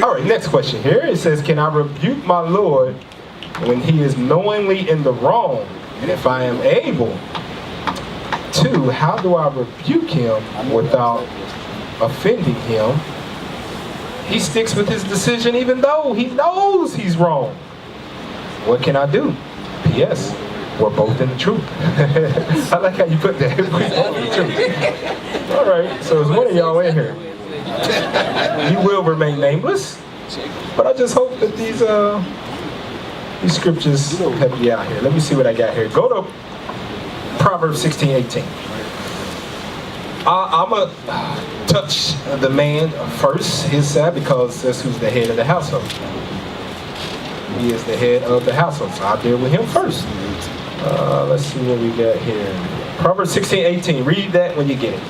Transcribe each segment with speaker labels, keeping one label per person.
Speaker 1: All right, next question here. It says, can I rebuke my Lord when he is knowingly in the wrong? And if I am able to, how do I rebuke him without offending him? He sticks with his decision even though he knows he's wrong. What can I do? P.S. We're both in the truth. I like how you put that. We're both in the truth. All right, so there's one of y'all in here. You will remain nameless, but I just hope that these scriptures help you out here. Let me see what I got here. Go to Proverbs 16:18. I'm going to touch the man first, his side, because that's who's the head of the household. He is the head of the household, so I'll deal with him first. Let's see what we got here. Proverbs 16:18. Read that when you get it.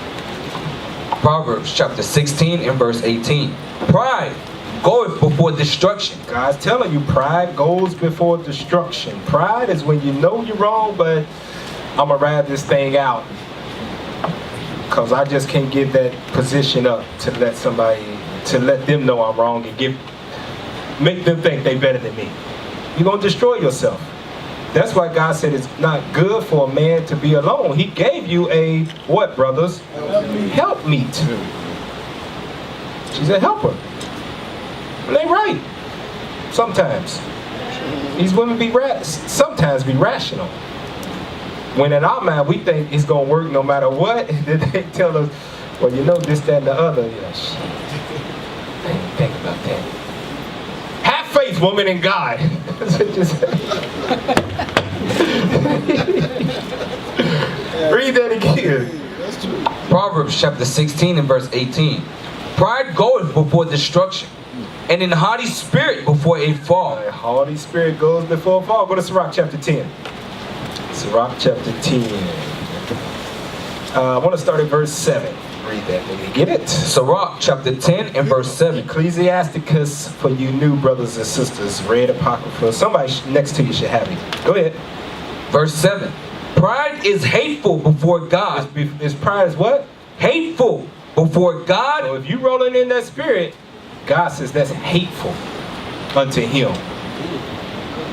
Speaker 2: Proverbs chapter 16 and verse 18. Pride goeth before destruction.
Speaker 1: God's telling you, pride goes before destruction. Pride is when you know you're wrong, but I'm going to ride this thing out. Because I just can't give that position up to let them know I'm wrong and make them think they better than me. You're going to destroy yourself. That's why God said it's not good for a man to be alone. He gave you a, what, brothers? Helpmeet. She's a helper. It ain't right. Sometimes. These women sometimes be rational. When in our mind we think it's going to work no matter what, then they tell us, well, you know this, that, and the other. Yeah, shit. I didn't think about that. Have faith, woman, in God. Read that again.
Speaker 2: Proverbs chapter 16 and verse 18. Pride goeth before destruction, and an haughty spirit before a fall.
Speaker 1: A haughty spirit goes before a fall. Go to Sirach chapter 10. Sirach chapter 10. I want to start at verse 7. Read that when you get it.
Speaker 2: Sirach chapter 10 and verse 7.
Speaker 1: Ecclesiasticus for you new brothers and sisters. Read Apocrypha. Somebody next to you should have it. Go ahead.
Speaker 2: Verse 7. Pride is hateful before God.
Speaker 1: Is pride is what?
Speaker 2: Hateful before God.
Speaker 1: So if you rolling in that spirit, God says that's hateful unto him.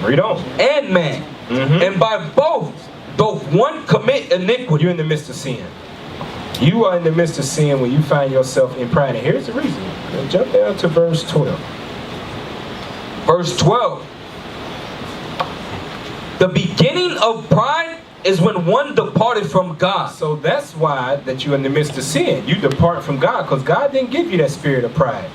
Speaker 1: Read on.
Speaker 2: And man. And by both doth one commit iniquity.
Speaker 1: You're in the midst of sin. You are in the midst of sin when you find yourself in pride. And here's the reason. Jump down to verse 12.
Speaker 2: Verse 12. The beginning of pride is when one departed from God.
Speaker 1: So that's why that you're in the midst of sin. You depart from God because God didn't give you that spirit of pride.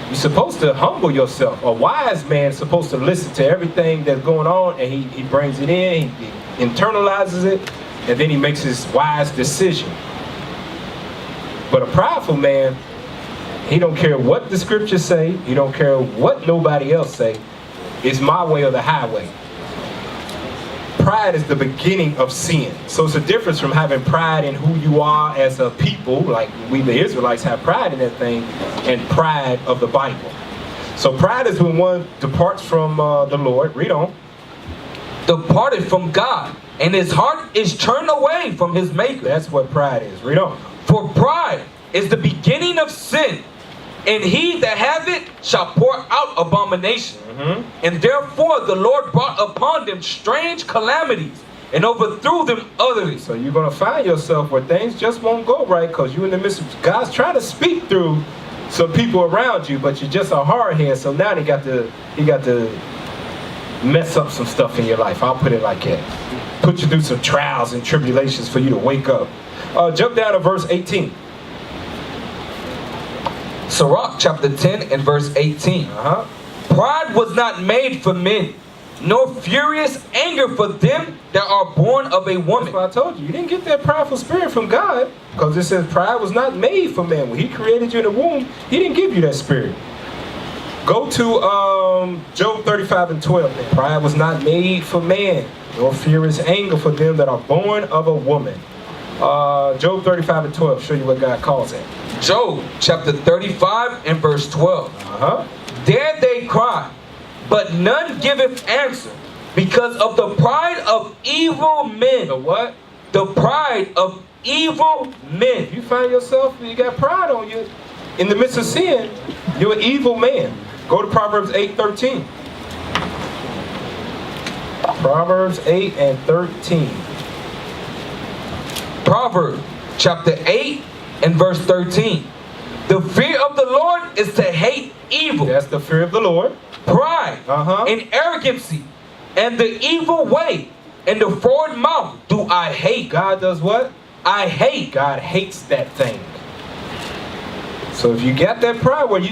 Speaker 1: You're supposed to humble yourself. A wise man is supposed to listen to everything that's going on, and he brings it in, he internalizes it, and then he makes his wise decision. But a prideful man, he don't care what the scriptures say, he don't care what nobody else say. It's my way or the highway. Pride is the beginning of sin. So it's a difference from having pride in who you are as a people, like we the Israelites have pride in that thing, and pride of the Bible. So pride is when one departs from the Lord. Read on.
Speaker 2: Departed from God, and his heart is turned away from his maker.
Speaker 1: That's what pride is. Read on.
Speaker 2: For pride is the beginning of sin, and he that have it shall pour out abomination. And therefore the Lord brought upon them strange calamities, and overthrew them utterly.
Speaker 1: So you're going to find yourself where things just won't go right because you're in the midst of God's trying to speak through some people around you, but you're just a hardhead. So now he got to mess up some stuff in your life. I'll put it like that. Put you through some trials and tribulations for you to wake up. Jump down to verse 18.
Speaker 2: Sirach chapter 10 and verse 18. Pride was not made for men, nor furious anger for them that are born of a woman.
Speaker 1: That's what I told you. You didn't get that prideful spirit from God, because it says pride was not made for man. When he created you in the womb, he didn't give you that spirit. Go to Job 35 and 12. Then. Pride was not made for man, nor furious anger for them that are born of a woman. Job 35 and 12. Show you what God calls it.
Speaker 2: Job chapter 35 and verse 12. There they cry, but none giveth answer, because of the pride of evil men.
Speaker 1: The what?
Speaker 2: The pride of evil men.
Speaker 1: You find yourself, you got pride on you. In the midst of sin, you're an evil man. Go to Proverbs 8:13. Proverbs 8 and 13.
Speaker 2: Proverbs chapter 8 and verse 13. The fear of the Lord is to hate evil.
Speaker 1: That's the fear of the Lord.
Speaker 2: Pride and arrogancy and the evil way and the forward mouth do I hate.
Speaker 1: God does what?
Speaker 2: I hate.
Speaker 1: God hates that thing. So if you got that pride where you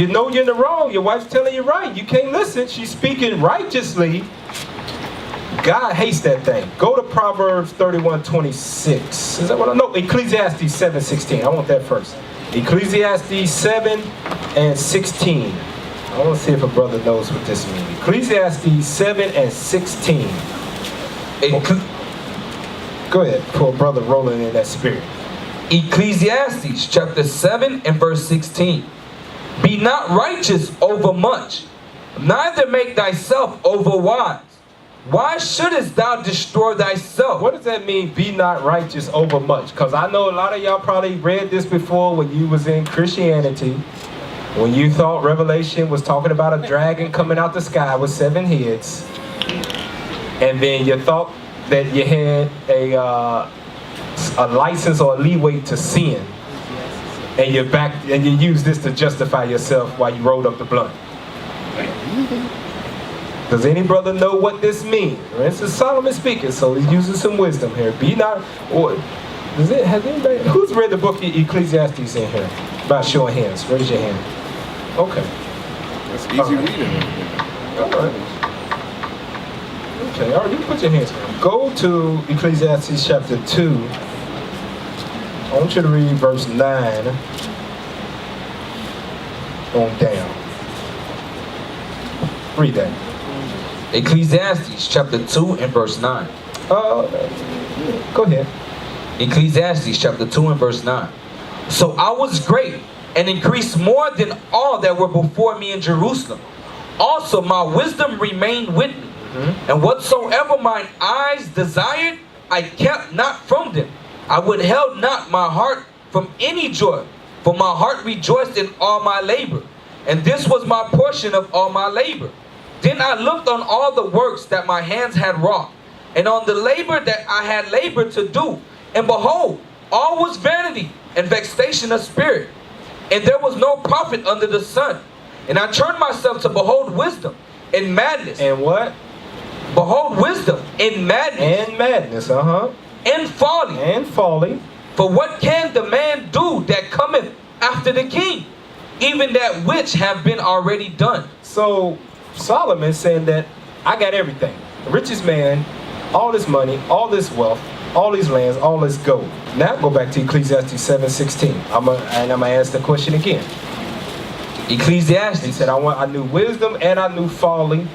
Speaker 1: know you're in the wrong, your wife's telling you right, you can't listen, she's speaking righteously, God hates that thing. Go to Proverbs 31:26. Is that what I know? Ecclesiastes 7:16. I want that first. Ecclesiastes 7 and 16. I want to see if a brother knows what this means. Ecclesiastes 7 and 16. Go ahead, for a brother rolling in that spirit.
Speaker 2: Ecclesiastes chapter 7 and verse 16. Be not righteous over much, neither make thyself over wise. Why shouldest thou destroy thyself?
Speaker 1: What does that mean, be not righteous over much? Because I know a lot of y'all probably read this before when you was in Christianity, when you thought Revelation was talking about a dragon coming out the sky with 7 heads, and then you thought that you had a license or a leeway to sin, and you use this to justify yourself while you rolled up the blunt. Does any brother know what this means? This is Solomon speaking, so he's using some wisdom here. Be not, or has anybody, who's read the book of Ecclesiastes in here? By showing hands, raise your hand. Okay.
Speaker 3: That's easy reading.
Speaker 1: All right. Okay, all right, you can put your hands down. Go to Ecclesiastes chapter 2. I want you to read verse 9 on down. Read that.
Speaker 2: Ecclesiastes chapter 2 and verse 9.
Speaker 1: Go ahead.
Speaker 2: Ecclesiastes chapter 2 and verse 9. So I was great and increased more than all that were before me in Jerusalem. Also my wisdom remained with me. And whatsoever mine eyes desired, I kept not from them. I withheld not my heart from any joy, for my heart rejoiced in all my labor. And this was my portion of all my labor. Then I looked on all the works that my hands had wrought, and on the labor that I had labored to do. And behold, all was vanity and vexation of spirit, and there was no profit under the sun. And I turned myself to behold wisdom and madness.
Speaker 1: And what?
Speaker 2: Behold wisdom and madness.
Speaker 1: And madness,
Speaker 2: And folly.
Speaker 1: And folly.
Speaker 2: For what can the man do that cometh after the king? Even that which have been already done.
Speaker 1: So Solomon saying that I got everything. The richest man, all this money, all this wealth, all these lands, all this gold. Now go back to Ecclesiastes 7:16. I'm gonna ask the question again.
Speaker 2: Ecclesiastes.
Speaker 1: He said I knew wisdom and I knew folly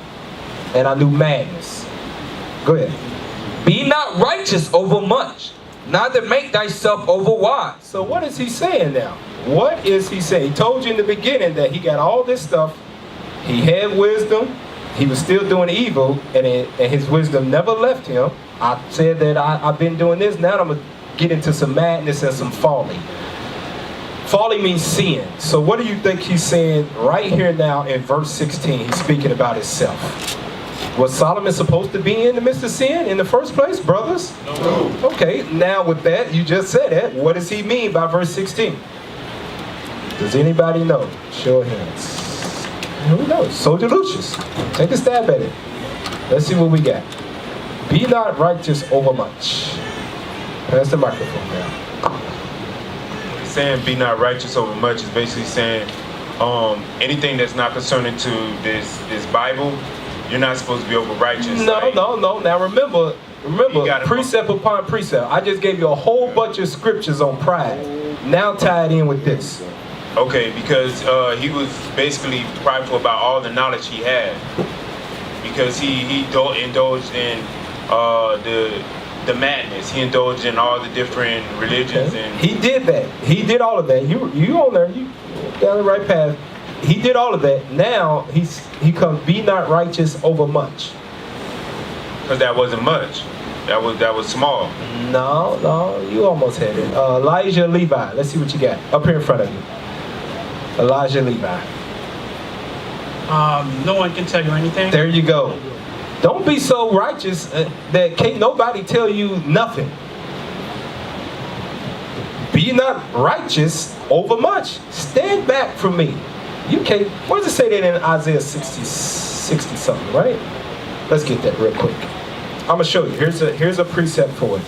Speaker 1: and I knew madness. Go ahead.
Speaker 2: Be not righteous over much, neither make thyself over wise.
Speaker 1: So what is he saying now? What is he saying? He told you in the beginning that he got all this stuff. He had wisdom. He was still doing evil, and his wisdom never left him. I said that I've been doing this. Now I'm going to get into some madness and some folly. Folly means sin. So what do you think he's saying right here now in verse 16? He's speaking about himself. Was Solomon supposed to be in the midst of sin in the first place, brothers?
Speaker 3: No.
Speaker 1: Okay, now with that, you just said it. What does he mean by verse 16? Does anybody know? Show of hands. Who knows? Soldier Lucius. Take a stab at it. Let's see what we got. Be not righteous over much. Pass the microphone down.
Speaker 4: Saying be not righteous over much is basically saying anything that's not concerning to this Bible, you're not supposed to be over righteous.
Speaker 1: No. Now remember, precept upon precept. I just gave you a whole bunch of scriptures on pride. Now tie it in with this.
Speaker 4: Okay, because he was basically prideful about all the knowledge he had, because he indulged in the madness. He indulged in all the different religions,
Speaker 1: Okay.
Speaker 4: and
Speaker 1: He did that. He did all of that. You on there? You down the right path. He did all of that. Now he comes. Be not righteous over much.
Speaker 4: because that wasn't much. That was small.
Speaker 1: No, you almost had it. Elijah Levi. Let's see what you got up here in front of you. Elijah Levi.
Speaker 5: No one can tell you anything.
Speaker 1: There you go. Don't be so righteous that can't nobody tell you nothing. Be not righteous over much. Stand back from me. You can't. What does it say that in Isaiah 60 something, right? Let's get that real quick. I'm gonna show you. Here's a precept for it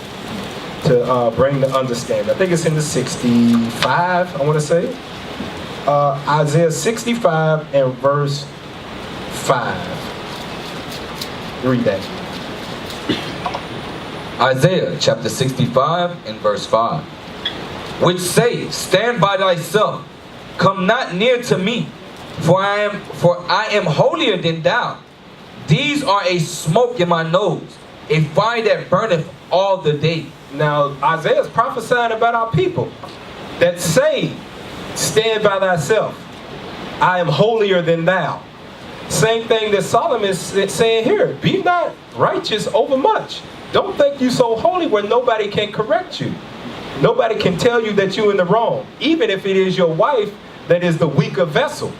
Speaker 1: to bring the understanding. I think it's in the 65. I want to say Isaiah 65 and verse 5. Read that.
Speaker 2: Isaiah chapter 65 and verse 5. Which say, stand by thyself, come not near to me, for I am holier than thou. These are a smoke in my nose, a fire that burneth all the day.
Speaker 1: Now Isaiah's prophesying about our people that say, stand by thyself. I am holier than thou. Same thing that Solomon is saying here. Be not righteous over much. Don't think you so holy where nobody can correct you. Nobody can tell you that you're in the wrong, even if it is your wife that is the weaker vessel.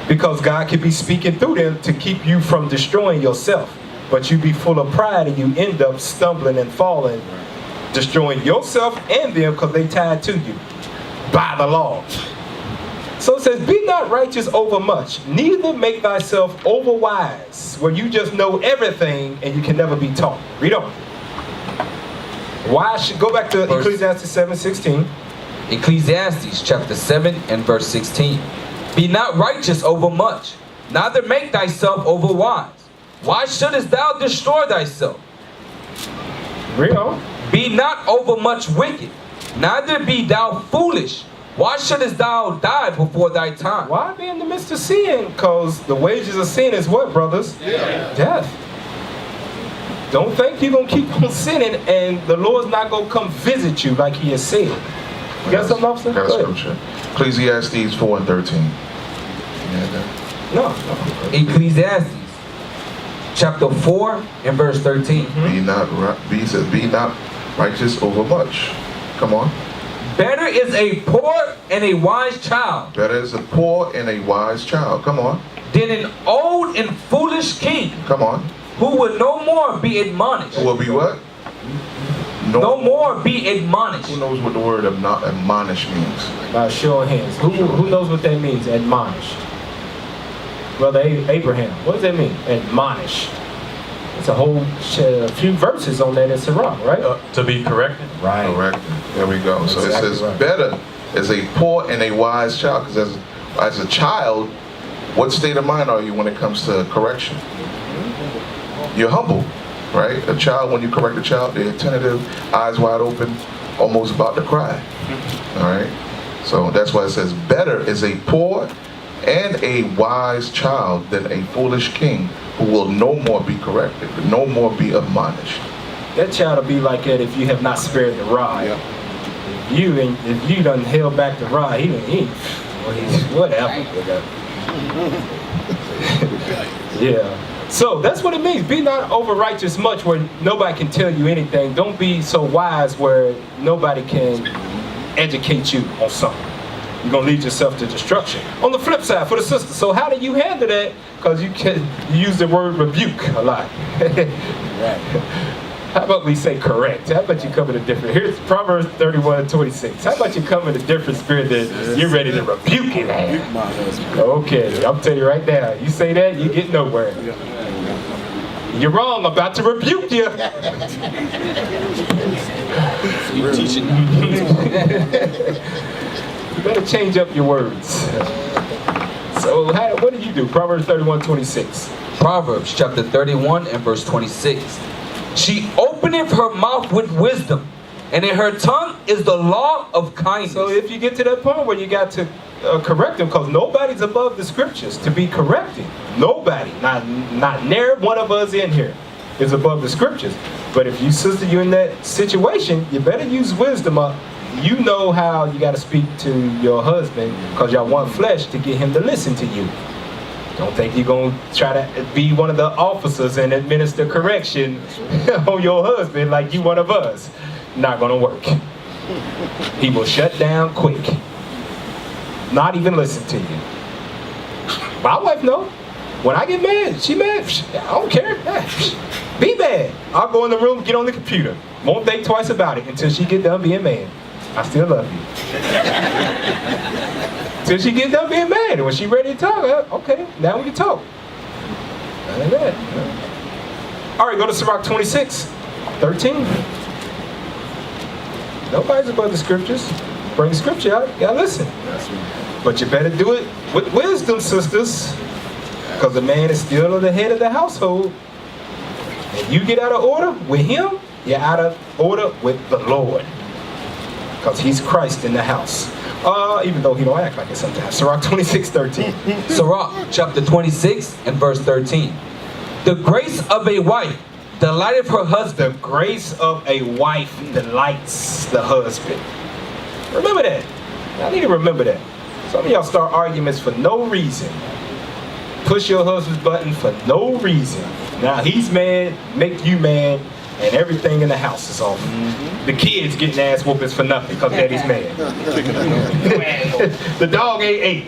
Speaker 1: Because God could be speaking through them to keep you from destroying yourself. But you be full of pride and you end up stumbling and falling, destroying yourself and them because they tied to you by the law. So it says, be not righteous over much, neither make thyself over wise, where you just know everything and you can never be taught. Read on. Why should go back to Ecclesiastes 7:16.
Speaker 2: Ecclesiastes chapter 7 and verse 16. Be not righteous over much, neither make thyself over wise. Why shouldest thou destroy thyself?
Speaker 1: Read on.
Speaker 2: Be not over much wicked, neither be thou foolish. Why shouldest thou die before thy time?
Speaker 1: Why be in the midst of sin? Because the wages of sin is what, brothers? Death. Don't think you're going to keep on sinning and the Lord's not going to come visit you like he has said. You got something, officer?
Speaker 6: Got a scripture. Ecclesiastes 4 and 13.
Speaker 1: No.
Speaker 2: Ecclesiastes chapter 4 and verse 13.
Speaker 6: Be not righteous over much. Come on.
Speaker 2: Better is a poor and a wise child
Speaker 6: Better is a poor and a wise child. Come on.
Speaker 2: than an old and foolish king
Speaker 6: Come on.
Speaker 2: who will no more be admonished.
Speaker 6: Who will be what?
Speaker 2: No more be admonished.
Speaker 6: Who knows what the word admonish means?
Speaker 1: By show of hands. Who knows what that means? Admonish. Brother Abraham. What does that mean? Admonish. It's a whole few verses on that in Sirach, right?
Speaker 5: To be corrected.
Speaker 1: Right.
Speaker 6: Correct. There we go. So
Speaker 1: Exactly
Speaker 6: it says
Speaker 1: right.
Speaker 6: better is a poor and a wise child. Because as a child, what state of mind are you when it comes to correction? You're humble, right? A child, when you correct a child, they're attentive, eyes wide open, almost about to cry. All right? So that's why it says better is a poor and a wise child than a foolish king who will no more be corrected, no more be admonished.
Speaker 1: That child will be like that if you have not spared the rod.
Speaker 3: Yeah.
Speaker 1: If you done held back the rod, he whatever. Yeah. So that's what it means. Be not over righteous much where nobody can tell you anything. Don't be so wise where nobody can educate you on something. You're gonna lead yourself to destruction. On the flip side, for the sister, so how do you handle that? Because you use the word rebuke a lot. How about we say correct? How about you come in a different? Here's Proverbs 31 and 26. How about you come in a different spirit that you're ready to rebuke it?
Speaker 3: Rebuke my husband.
Speaker 1: Okay, I'm telling you right now. You say that, you get nowhere. You're wrong. I'm about to rebuke you.
Speaker 3: You teaching.
Speaker 1: You better change up your words. So what do you do? Proverbs 31:26.
Speaker 2: Proverbs chapter 31 and verse 26. She openeth her mouth with wisdom, and in her tongue is the law of kindness.
Speaker 1: So if you get to that point where you got to correct them, because nobody's above the scriptures to be corrected. Nobody, not near one of us in here is above the scriptures. But if you, sister, you're in that situation, you better use wisdom. You know how you got to speak to your husband, because y'all one flesh, to get him to listen to you. Don't think you're going to try to be one of the officers and administer correction on your husband like you one of us. Not going to work. He will shut down quick. Not even listen to you. My wife know. When I get mad, she mad. I don't care. Be mad. I'll go in the room, get on the computer. Won't think twice about it until she get done being mad. I still love you. Till she get done being mad. And when she ready to talk, okay, now we can talk. Like that. All right, go to Sirach 26:13. Nobody's above the scriptures. Bring the scripture out. You gotta listen. But you better do it with wisdom, sisters. Because the man is still the head of the household. And you get out of order with him, you're out of order with the Lord. Because he's Christ in the house. Even though he don't act like it sometimes. Sirach 26:13.
Speaker 2: Sirach chapter 26 and verse 13. The grace of a wife delighteth her husband.
Speaker 1: The grace of a wife delights the husband. Remember that. I need to remember that. Some of y'all start arguments for no reason. Push your husband's button for no reason. Now he's mad, make you mad, and everything in the house is off. The kids getting ass whoopings for nothing because daddy's mad. The dog ain't ate.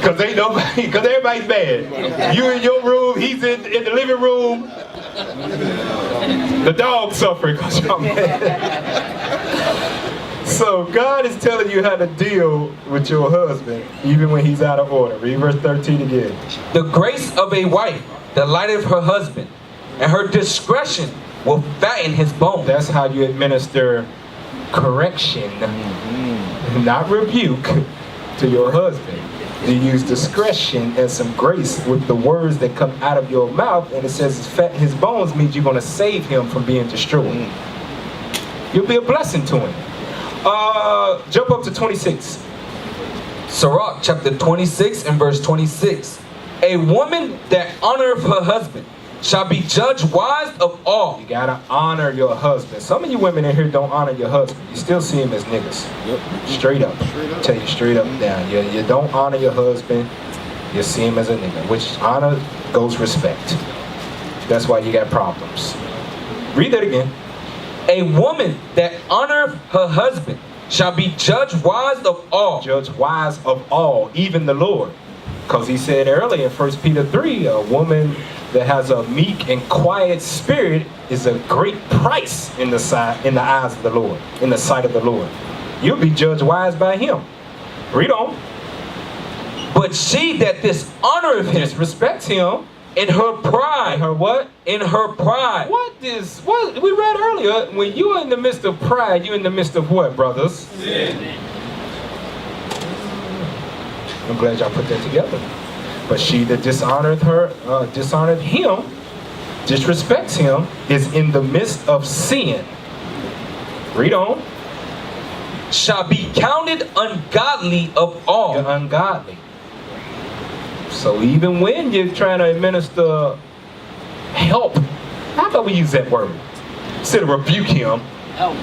Speaker 1: Because everybody's mad. You in your room, he's in the living room. The dog suffering because y'all mad. So God is telling you how to deal with your husband even when he's out of order. Read verse 13 again.
Speaker 2: The grace of a wife delighteth her husband, and her discretion will fatten his bones.
Speaker 1: That's how you administer correction, not rebuke, to your husband. You use discretion and some grace with the words that come out of your mouth, and it says fatten his bones means you're going to save him from being destroyed. You'll be a blessing to him. Jump up to 26.
Speaker 2: Sirach chapter 26 and verse 26. A woman that honoreth her husband shall be judged wise of all.
Speaker 1: You gotta honor your husband. Some of you women in here don't honor your husband. You still see him as niggas.
Speaker 3: Yep.
Speaker 1: Straight up. Tell you straight up and down. You don't honor your husband. You see him as a nigga. Which honor goes respect. That's why you got problems. Read that again.
Speaker 2: A woman that honoreth her husband shall be judged wise of all.
Speaker 1: Judge wise of all, even the Lord. Because he said earlier in 1 Peter 3, a woman that has a meek and quiet spirit is a great price in the eyes of the Lord, in the sight of the Lord. You'll be judged wise by him. Read on.
Speaker 2: But she that dishonoreth him
Speaker 1: Disrespects him.
Speaker 2: in her pride.
Speaker 1: And her what?
Speaker 2: In her pride.
Speaker 1: What we read earlier, when you're in the midst of pride, you're in the midst of what, brothers?
Speaker 2: Sin.
Speaker 1: I'm glad y'all put that together. But she that dishonored him, disrespects him, is in the midst of sin. Read on.
Speaker 2: Shall be counted ungodly of all.
Speaker 1: You're ungodly. So even when you're trying to administer help, how about we use that word? Instead of rebuke him,
Speaker 7: Help.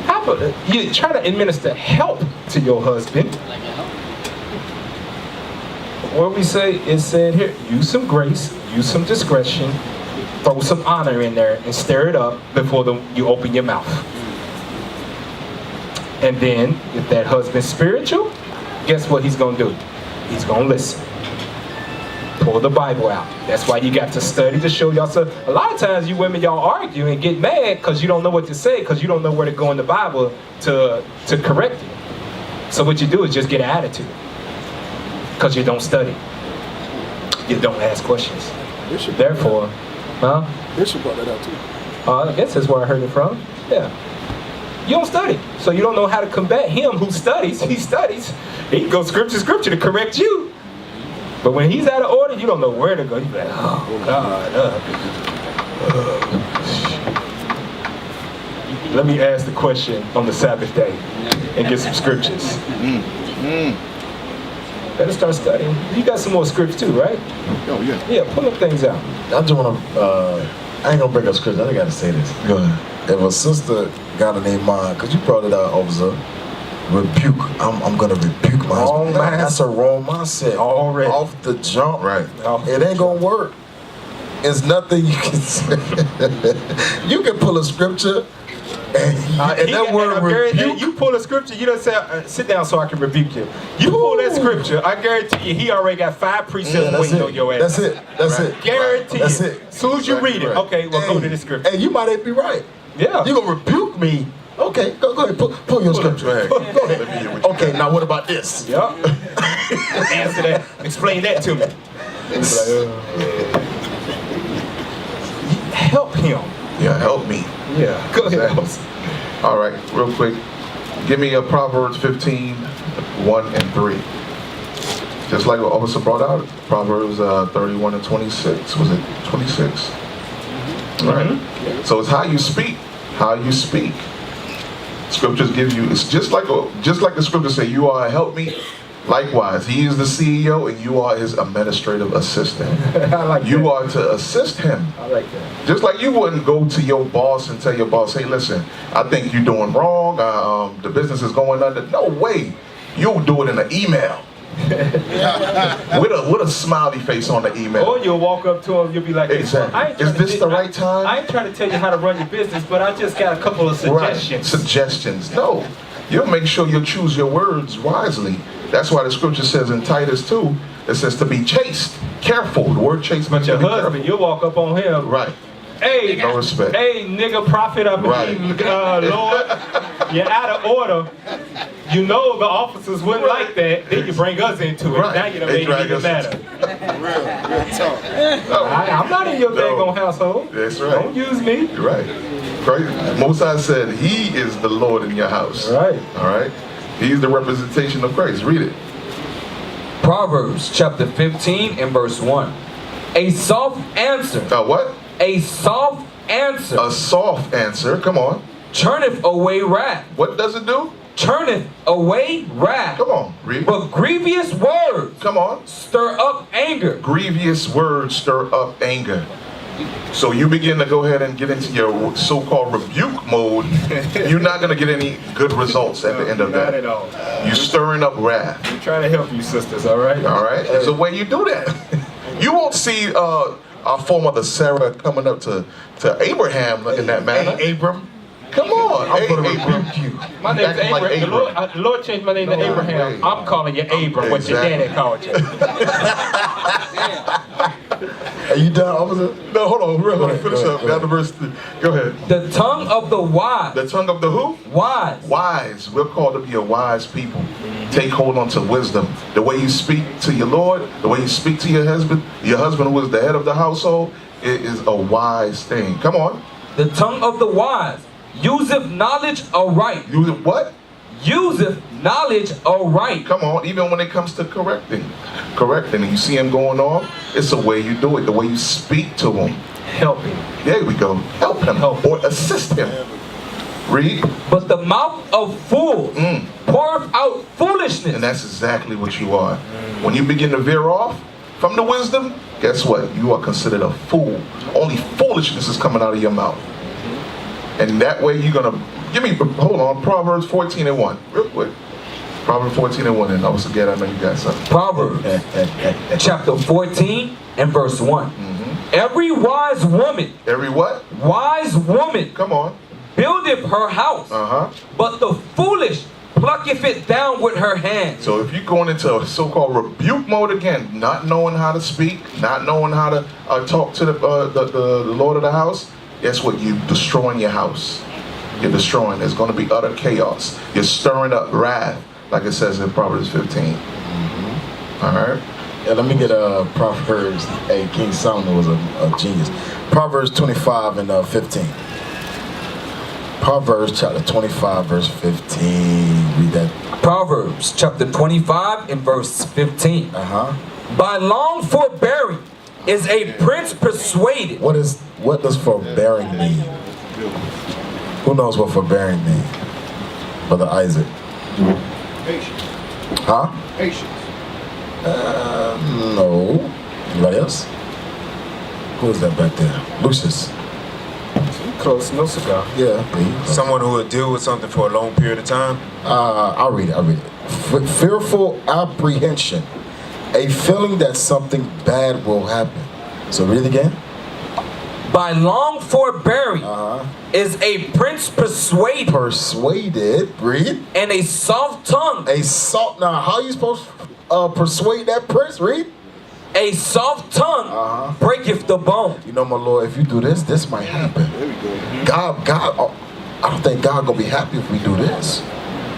Speaker 1: how about you try to administer help to your husband?
Speaker 7: Like a help.
Speaker 1: What we say is said here, use some grace, use some discretion, throw some honor in there and stir it up before you open your mouth. And then, if that husband's spiritual, guess what he's going to do? He's going to listen. Pull the Bible out. That's why you got to study to show yourself. A lot of times you women, y'all argue and get mad because you don't know what to say, because you don't know where to go in the Bible to correct you. So what you do is just get an attitude. Because you don't study. You don't ask questions.
Speaker 3: Bishop,
Speaker 1: Therefore,
Speaker 3: Bishop brought that out too.
Speaker 1: I guess that's where I heard it from. Yeah. You don't study. So you don't know how to combat him who studies. He studies. He can go scripture to correct you. But when he's out of order, you don't know where to go. You be like, oh God. Let me ask the question on the Sabbath day and get some scriptures. Better start studying. You got some more scripts too, right?
Speaker 6: Oh, yeah.
Speaker 1: Yeah, pull them things out.
Speaker 8: I just want to, I ain't gonna bring up scripture, I just gotta say this.
Speaker 6: Go ahead.
Speaker 8: If a sister got a name mine, because you brought it out, officer, rebuke. I'm gonna rebuke my husband. That's a wrong mindset.
Speaker 1: Already.
Speaker 8: Off the jump.
Speaker 6: Right.
Speaker 8: It ain't gonna work. It's nothing you can say. You can pull a scripture And that word rebuke.
Speaker 1: You pull a scripture, you don't say, sit down so I can rebuke you. You pull that scripture, I guarantee you, he already got 5 precepts waiting on your ass.
Speaker 8: That's it.
Speaker 1: Guarantee
Speaker 8: That's
Speaker 1: you.
Speaker 8: it.
Speaker 1: As soon as you read it, okay, well, go to the scripture.
Speaker 8: Hey, you might be right.
Speaker 1: Yeah.
Speaker 8: You gonna rebuke me? Okay, go ahead. Pull your scripture. Go ahead. Okay, now what about this?
Speaker 1: Yup. Answer that. Explain that to me. Help him.
Speaker 6: Yeah, help me.
Speaker 1: Yeah. Go ahead.
Speaker 6: All right, real quick. Give me a Proverbs 15, 1 and 3. Just like what Officer brought out, Proverbs 31 and 26. Was it 26? Right. So it's how you speak. How you speak. Scriptures give you. It's just like the scriptures say. You are a helpmeet. Likewise, he is the CEO and you are his administrative assistant.
Speaker 1: I like
Speaker 6: you
Speaker 1: that.
Speaker 6: are to assist him.
Speaker 1: I like that.
Speaker 6: Just like you wouldn't go to your boss and tell your boss, hey, listen, I think you're doing wrong. The business is going under. No way. You'll do it in an email. with a smiley face on the email.
Speaker 1: Or you'll walk up to him, you'll be like,
Speaker 6: exactly. Is this the right time?
Speaker 1: I ain't trying to tell you how to run your business, but I just got a couple of suggestions.
Speaker 6: Right. Suggestions. No. You'll make sure you choose your words wisely. That's why the scripture says in Titus 2, it says to be chaste, careful. The word chaste means
Speaker 1: your
Speaker 6: to be
Speaker 1: husband,
Speaker 6: careful.
Speaker 1: you'll walk up on him.
Speaker 6: Right.
Speaker 1: Hey,
Speaker 6: no respect.
Speaker 1: Hey, nigga, prophet, I mean, Lord, you're out of order. You know the officers wouldn't like that. Then you bring us into it.
Speaker 6: Right.
Speaker 1: Now you done made it even better. I'm not in your daggone household.
Speaker 6: That's right.
Speaker 1: Don't use me.
Speaker 6: You're right. Christ, Moses said he is the Lord in your house.
Speaker 1: Right.
Speaker 6: All right. He's the representation of Christ. Read it.
Speaker 2: Proverbs chapter 15 and verse 1. A soft answer.
Speaker 6: What?
Speaker 2: A soft answer.
Speaker 6: A soft answer. Come on.
Speaker 2: Turneth away wrath.
Speaker 6: What does it do?
Speaker 2: Turneth away wrath.
Speaker 6: Come on. Read.
Speaker 2: But grievous words.
Speaker 6: Come on.
Speaker 2: Stir up anger.
Speaker 6: Grievous words stir up anger. So you begin to go ahead and get into your so-called rebuke mode. You're not going to get any good results at the end of that.
Speaker 1: Not at all.
Speaker 6: You're stirring up wrath.
Speaker 1: We're trying to help you, sisters, all right?
Speaker 6: All right? There's a way you do that. You won't see our foremother Sarah coming up to Abraham in that manner.
Speaker 8: Hey, Abram.
Speaker 6: Come on.
Speaker 8: I'm going to rebuke you.
Speaker 1: My name's
Speaker 6: Acting like
Speaker 1: Abraham.
Speaker 6: Abram.
Speaker 1: The Lord changed my name to Abraham.
Speaker 6: way.
Speaker 1: I'm calling you Abram, what your
Speaker 6: Exactly.
Speaker 1: daddy called you.
Speaker 8: Are you done, officer?
Speaker 6: No, hold on. We're going to finish
Speaker 8: Go
Speaker 6: up.
Speaker 8: ahead.
Speaker 6: Down to verse 3. Go ahead.
Speaker 2: The tongue of the wise.
Speaker 6: The tongue of the who?
Speaker 2: Wise.
Speaker 6: Wise. We're called to be a wise people. Take hold onto wisdom. The way you speak to your Lord, the way you speak to your husband who is the head of the household, it is a wise thing. Come on.
Speaker 2: The tongue of the wise useth knowledge aright.
Speaker 6: You what?
Speaker 2: Useth knowledge aright.
Speaker 6: Come on. Even when it comes to correcting, and you see him going on, it's the way you do it, the way you speak to him.
Speaker 1: Help him.
Speaker 6: There we go. Help him or assist him. Read.
Speaker 2: But the mouth of fools poureth out foolishness.
Speaker 6: And that's exactly what you are. When you begin to veer off from the wisdom, guess what? You are considered a fool. Only foolishness is coming out of your mouth. And that way you're going to... hold on, Proverbs 14 and 1. Real quick. Proverbs 14 and 1. And I was again, I know you got something.
Speaker 2: Proverbs chapter 14 and verse 1. Every wise woman...
Speaker 6: Every what?
Speaker 2: Wise woman...
Speaker 6: Come on.
Speaker 2: Buildeth her house. But the foolish plucketh it down with her hands.
Speaker 6: So if you're going into a so-called rebuke mode again, not knowing how to speak, not knowing how to talk to the Lord of the house, guess what? You're destroying your house. You're destroying. There's going to be utter chaos. You're stirring up wrath, like it says in Proverbs 15. All right?
Speaker 8: Yeah, let me get Proverbs. Hey, King Solomon was a genius. Proverbs 25 and 15. Proverbs chapter 25, verse 15. Read that.
Speaker 2: Proverbs chapter 25 and verse 15. By long forbearing is a prince persuaded.
Speaker 8: What does forbearing mean? Who knows what forbearing means? Brother Isaac.
Speaker 3: Patience.
Speaker 8: Huh?
Speaker 3: Patience.
Speaker 8: No. Anybody else? Who is that back there? Lucius.
Speaker 1: Close, no cigar.
Speaker 8: Yeah.
Speaker 7: Someone who would deal with something for a long period of time.
Speaker 8: I'll read it. Fearful apprehension. A feeling that something bad will happen. So read it again.
Speaker 2: By long forbearing is a prince persuaded.
Speaker 8: Persuaded, read.
Speaker 2: And a soft tongue.
Speaker 8: Now, how you supposed to persuade that prince? Read.
Speaker 2: A soft tongue breaketh the bone.
Speaker 8: You know, my Lord, if you do this, this might happen. God, I don't think God gonna be happy if we do this.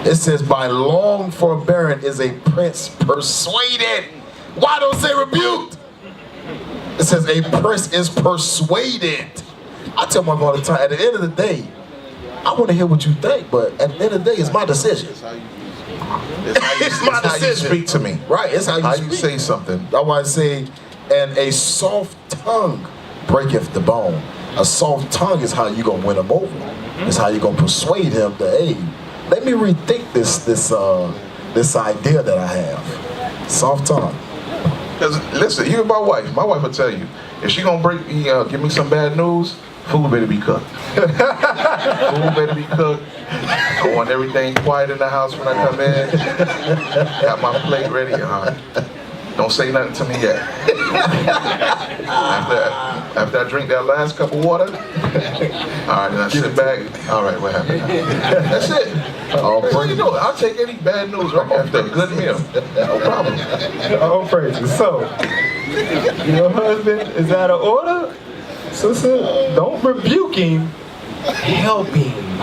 Speaker 8: It says, by long forbearing is a prince persuaded. Why don't say rebuked? It says a prince is persuaded. I tell my mother all the time, at the end of the day, I want to hear what you think, but at the end of the day, it's my decision.
Speaker 6: It's my decision. You speak to me.
Speaker 8: Right, it's how you
Speaker 6: say something.
Speaker 8: That's why I say, and a soft tongue breaketh the bone. A soft tongue is how you gonna win him over. It's how you gonna persuade him that, hey, let me rethink this idea that I have. Soft tongue.
Speaker 6: Because listen, even my wife will tell you, if she gonna give me some bad news, food better be cooked. Food better be cooked. I want everything quiet in the house when I come in. Got my plate ready. Don't say nothing to me yet. After I drink that last cup of water, all right, then I sit back. All right, what happened? That's it. That's how you do it. I'll take any bad news right after a good meal. No problem.
Speaker 1: All praises. So, your husband is out of order? Sister, don't rebuke him. Help him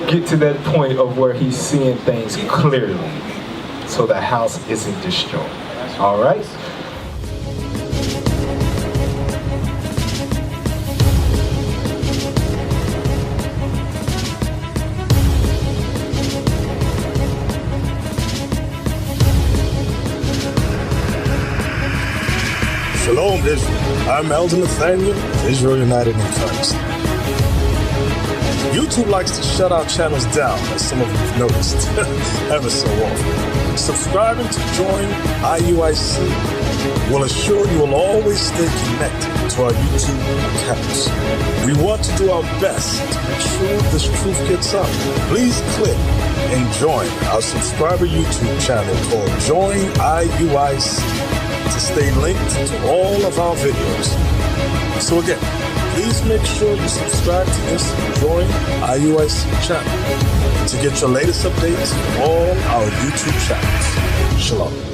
Speaker 1: get to that point of where he's seeing things clearly, so the house isn't destroyed. All right?
Speaker 9: Shalom, Israel. I'm Elder Nathaniel, Israel United in Christ. YouTube likes to shut our channels down, as some of you have noticed, ever so often. Subscribing to join IUIC will assure you will always stay connected to our YouTube accounts. We want to do our best to make sure this truth gets out. Please click and join our subscriber YouTube channel called Join IUIC to stay linked to all of our videos. So again, please make sure you subscribe to this Join IUIC channel to get your latest updates from all our YouTube channels. Shalom.